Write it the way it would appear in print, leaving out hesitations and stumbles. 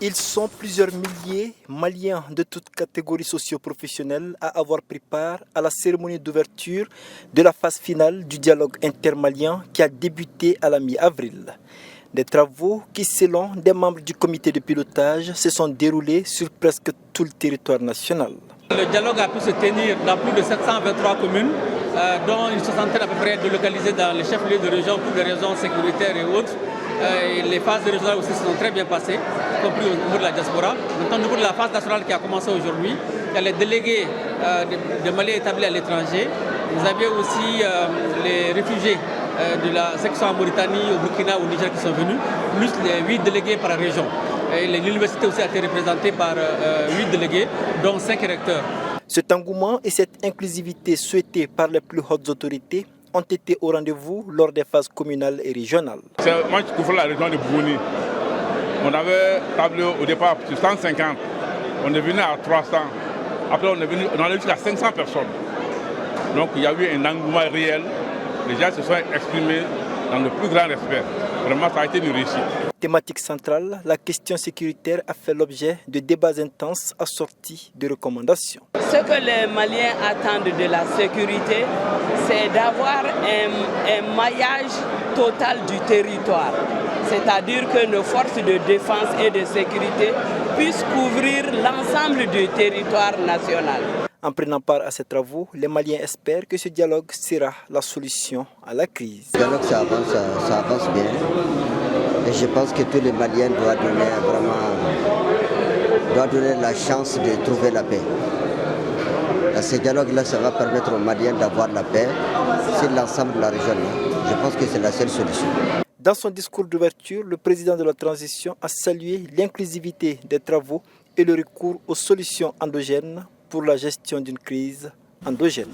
Ils sont plusieurs milliers, Maliens de toutes catégories socio-professionnelles, à avoir pris part à la cérémonie d'ouverture de la phase finale du dialogue intermalien qui a débuté à la mi-avril. Des travaux qui, selon des membres du comité de pilotage, se sont déroulés sur presque tout le territoire national. Le dialogue a pu se tenir dans plus de 723 communes, dont une soixantaine à peu près délocalisées dans les chefs-lieux de région pour des raisons sécuritaires et autres. Les phases régionales aussi se sont très bien passées, y compris au niveau de la diaspora. Maintenant, au niveau de la phase nationale qui a commencé aujourd'hui, il y a les délégués de Maliens établis à l'étranger. Vous avez aussi les réfugiés de la section en Mauritanie, au Burkina, au Niger qui sont venus, plus les 8 délégués par région. L'université aussi a été représentée par 8 délégués, dont 5 recteurs. Cet engouement et cette inclusivité souhaitée par les plus hautes autorités ont été au rendez-vous lors des phases communales et régionales. Moi, je couvre la région de Bouni. On avait tablé au départ sur 150. On est venu à 300. Après, on est allé jusqu'à 500 personnes. Donc, il y a eu un engouement réel. Les gens se sont exprimés dans le plus grand respect. Vraiment, ça a été une réussite. Thématique centrale, la question sécuritaire a fait l'objet de débats intenses assortis de recommandations. Ce que les Maliens attendent de la sécurité, c'est d'avoir un maillage total du territoire. C'est-à-dire que nos forces de défense et de sécurité puissent couvrir l'ensemble du territoire national. En prenant part à ces travaux, les Maliens espèrent que ce dialogue sera la solution à la crise. Le dialogue, ça avance bien. Et je pense que tous les Maliens doivent donner la chance de trouver la paix. Ce dialogue-là, ça va permettre aux Maliens d'avoir la paix sur l'ensemble de la région. Je pense que c'est la seule solution. Dans son discours d'ouverture, le président de la transition a salué l'inclusivité des travaux et le recours aux solutions endogènes pour la gestion d'une crise endogène.